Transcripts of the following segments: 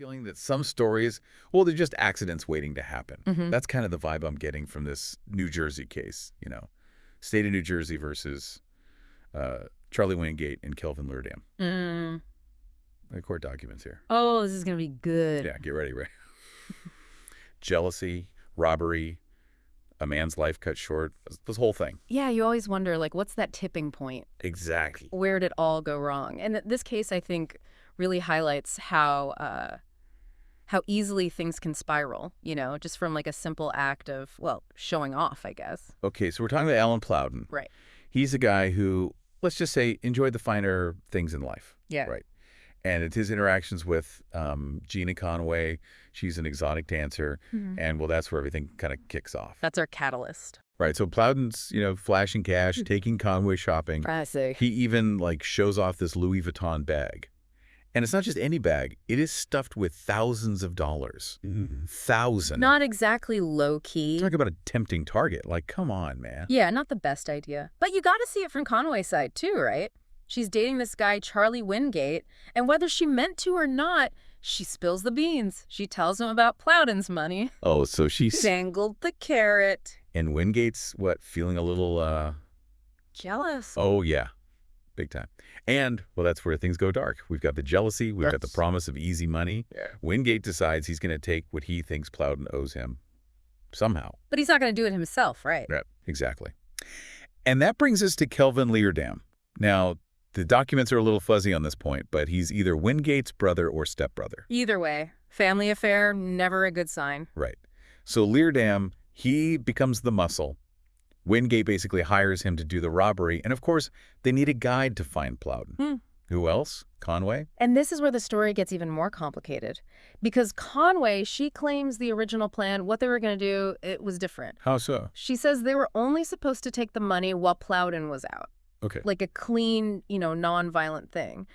feeling that some stories, well, they're just accidents waiting to happen. Mm-hmm. That's kind of the vibe I'm getting from this New Jersey case, State of New Jersey versus Charly Wingate and Kelvin Leerdam. The court documents here. Oh, this is going to be good. Yeah, get ready, Ray. Jealousy, robbery, a man's life cut short, this whole thing. Yeah, you always wonder, like, what's that tipping point? Exactly. Where did it all go wrong? And this case, I think, really highlights how easily things can spiral, just from like a simple act of, well, showing off, I guess. Okay, so we're talking about Alan Plowden. Right. He's a guy who, let's just say, enjoyed the finer things in life. Yeah. Right. And it's his interactions with Gina Conway. She's an exotic dancer. Mm-hmm. And, well, that's where everything kind of kicks off. That's our catalyst. Right. So Plowden's, flashing cash, taking Conway shopping. I see. He even, shows off this Louis Vuitton bag. And it's not just any bag. It is stuffed with thousands of dollars. Mm-hmm. Thousands. Not exactly low-key. Talk about a tempting target. Come on, man. Yeah, not the best idea. But you got to see it from Conway's side, too, right? She's dating this guy, Charly Wingate, and whether she meant to or not, she spills the beans. She tells him about Plowden's money. Oh, so she's... Dangled the carrot. And Wingate's, feeling a little, Jealous. Oh, yeah. Big time. And, well, that's where things go dark. We've got the jealousy. We've got the promise of easy money. Yeah. Wingate decides he's going to take what he thinks Plowden owes him somehow. But he's not going to do it himself, right? Right. Exactly. And that brings us to Kelvin Leerdam. Now, the documents are a little fuzzy on this point, but he's either Wingate's brother or stepbrother. Either way, family affair, never a good sign. Right. So Leerdam, he becomes the muscle. Wingate basically hires him to do the robbery, and of course, they need a guide to find Plowden. Who else? Conway? And this is where the story gets even more complicated. Because Conway, she claims the original plan, what they were going to do, it was different. How so? She says they were only supposed to take the money while Plowden was out. Okay. Like a clean, non-violent thing.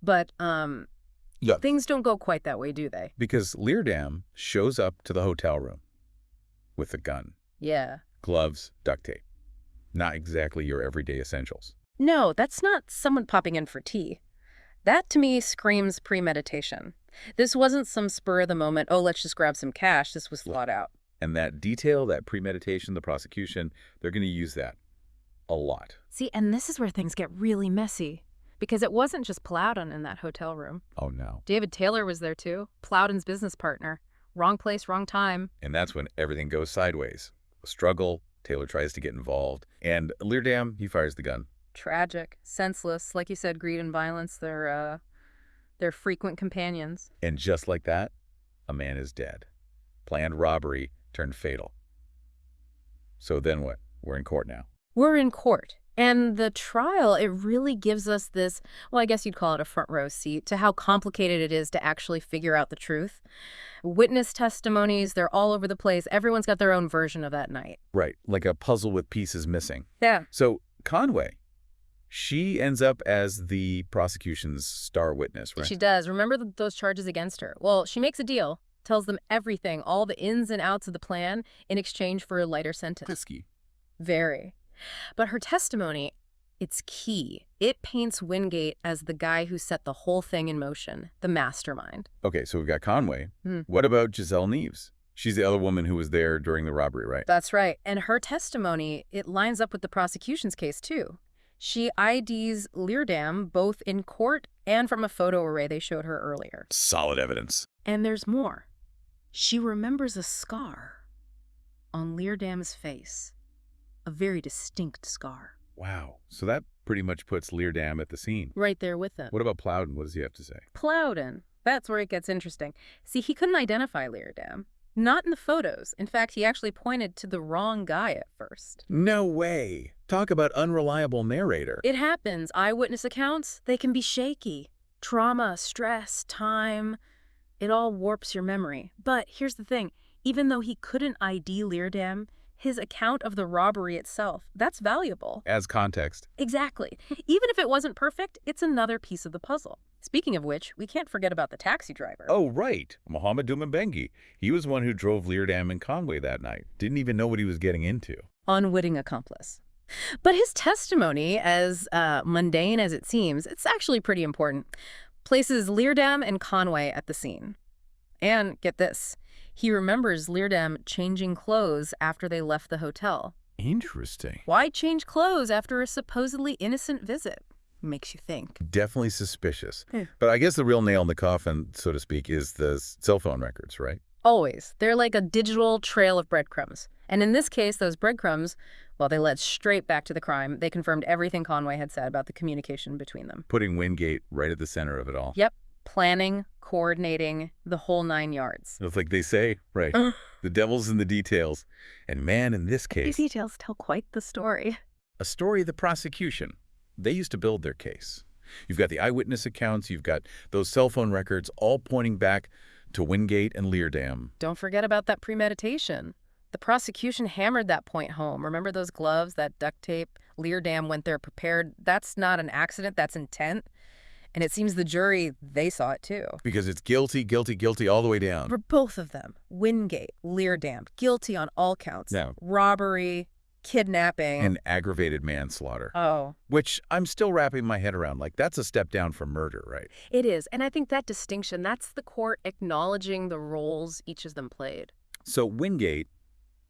But Yeah. things don't go quite that way, do they? Because Leerdam shows up to the hotel room with a gun, Yeah. gloves, duct tape. Not exactly your everyday essentials. No, that's not someone popping in for tea. That, to me, screams premeditation. This wasn't some spur of the moment, oh, let's just grab some cash. This was thought out. And that detail, that premeditation, the prosecution, they're going to use that a lot. See, and this is where things get really messy. Because it wasn't just Plowden in that hotel room. Oh, no. David Taylor was there, too. Plowden's business partner. Wrong place, wrong time. And that's when everything goes sideways. A struggle, Taylor tries to get involved, and Leerdam, he fires the gun. Tragic, senseless. Like you said, greed and violence, they're frequent companions. And just like that, a man is dead. Planned robbery turned fatal. So then what? We're in court now. We're in court. And the trial, it really gives us this, well, I guess you'd call it a front row seat to how complicated it is to actually figure out the truth. Witness testimonies, they're all over the place. Everyone's got their own version of that night. Right, like a puzzle with pieces missing. Yeah. So Conway, she ends up as the prosecution's star witness, right? She does. Remember those charges against her? Well, she makes a deal, tells them everything, all the ins and outs of the plan in exchange for a lighter sentence. Risky. Very. But her testimony, it's key. It paints Wingate as the guy who set the whole thing in motion, the mastermind. Okay, so we've got Conway. What about Giselle Neves? She's the other woman who was there during the robbery, right? That's right. And her testimony, it lines up with the prosecution's case, too. She IDs Leerdam both in court and from a photo array they showed her earlier. Solid evidence. And there's more. She remembers a scar on Leerdam's face. A very distinct scar. Wow. So that pretty much puts Leerdam at the scene. Right there with him. What about Plowden? What does he have to say? Plowden. That's where it gets interesting. See, he couldn't identify Leerdam. Not in the photos. In fact, he actually pointed to the wrong guy at first. No way. Talk about unreliable narrator. It happens. Eyewitness accounts, they can be shaky. Trauma, stress, time, it all warps your memory. But here's the thing. Even though he couldn't ID Leerdam, his account of the robbery itself, that's valuable. As context. Exactly. Even if it wasn't perfect, it's another piece of the puzzle. Speaking of which, we can't forget about the taxi driver. Oh, right. Mohammed Dumabengi. He was one who drove Leerdam and Conway that night. Didn't even know what he was getting into. Unwitting accomplice. But his testimony, as mundane as it seems, it's actually pretty important. Places Leerdam and Conway at the scene. And get this, he remembers Leerdam changing clothes after they left the hotel. Interesting. Why change clothes after a supposedly innocent visit? Makes you think. Definitely suspicious. Yeah. But I guess the real nail in the coffin, so to speak, is the cell phone records, right? Always. They're like a digital trail of breadcrumbs. And in this case, those breadcrumbs, well, they led straight back to the crime. They confirmed everything Conway had said about the communication between them. Putting Wingate right at the center of it all. Yep. Planning, coordinating, the whole 9 yards. It's like they say, right? The devil's in the details. And man, in this case, These details tell quite the story. a story of the prosecution. They used to build their case. You've got the eyewitness accounts, you've got those cell phone records all pointing back to Wingate and Leerdam. Don't forget about that premeditation. The prosecution hammered that point home. Remember those gloves, that duct tape? Leerdam went there prepared. That's not an accident, that's intent. And it seems the jury, they saw it too. Because it's guilty, guilty, guilty all the way down. For both of them, Wingate, Leerdam, guilty on all counts. Yeah. Robbery, kidnapping. And aggravated manslaughter. Oh. Which I'm still wrapping my head around. Like, that's a step down from murder, right? It is. And I think that distinction, that's the court acknowledging the roles each of them played. So Wingate,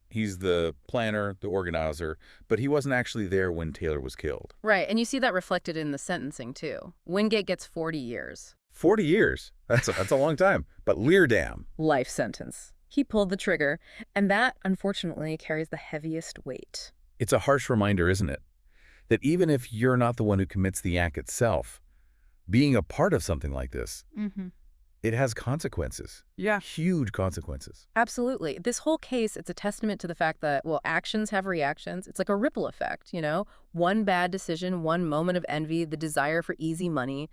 he's the planner, the organizer, but he wasn't actually there when Taylor was killed. Right. And you see that reflected in the sentencing, too. Wingate gets 40 years. 40 years. That's a long time. But Leerdam. Life sentence. He pulled the trigger, and that, unfortunately, carries the heaviest weight. It's a harsh reminder, isn't it? That even if you're not the one who commits the act itself, being a part of something like this, it has consequences. Yeah. Huge consequences. Absolutely. This whole case, it's a testament to the fact that, well, actions have reactions. It's like a ripple effect, you know? One bad decision, one moment of envy, the desire for easy money.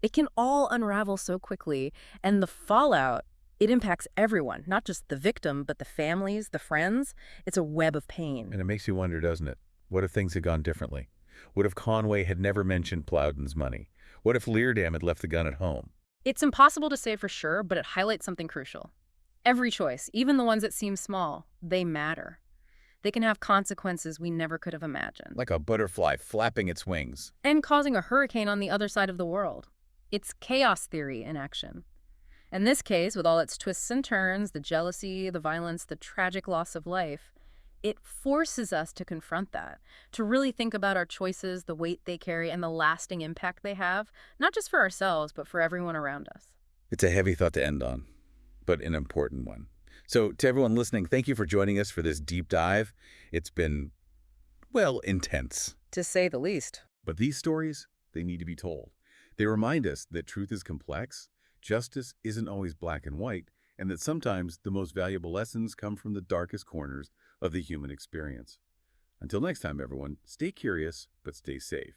It can all unravel so quickly, and the fallout, it impacts everyone, not just the victim, but the families, the friends. It's a web of pain. And it makes you wonder, doesn't it? What if things had gone differently? What if Conway had never mentioned Plowden's money? What if Leerdam had left the gun at home? It's impossible to say for sure, but it highlights something crucial. Every choice, even the ones that seem small, they matter. They can have consequences we never could have imagined. Like a butterfly flapping its wings. And causing a hurricane on the other side of the world. It's chaos theory in action. In this case, with all its twists and turns, the jealousy, the violence, the tragic loss of life, it forces us to confront that, to really think about our choices, the weight they carry, and the lasting impact they have, not just for ourselves, but for everyone around us. It's a heavy thought to end on, but an important one. So to everyone listening, thank you for joining us for this deep dive. It's been, well, intense. To say the least. But these stories, they need to be told. They remind us that truth is complex, justice isn't always black and white, and that sometimes the most valuable lessons come from the darkest corners of the human experience. Until next time, everyone, stay curious, but stay safe.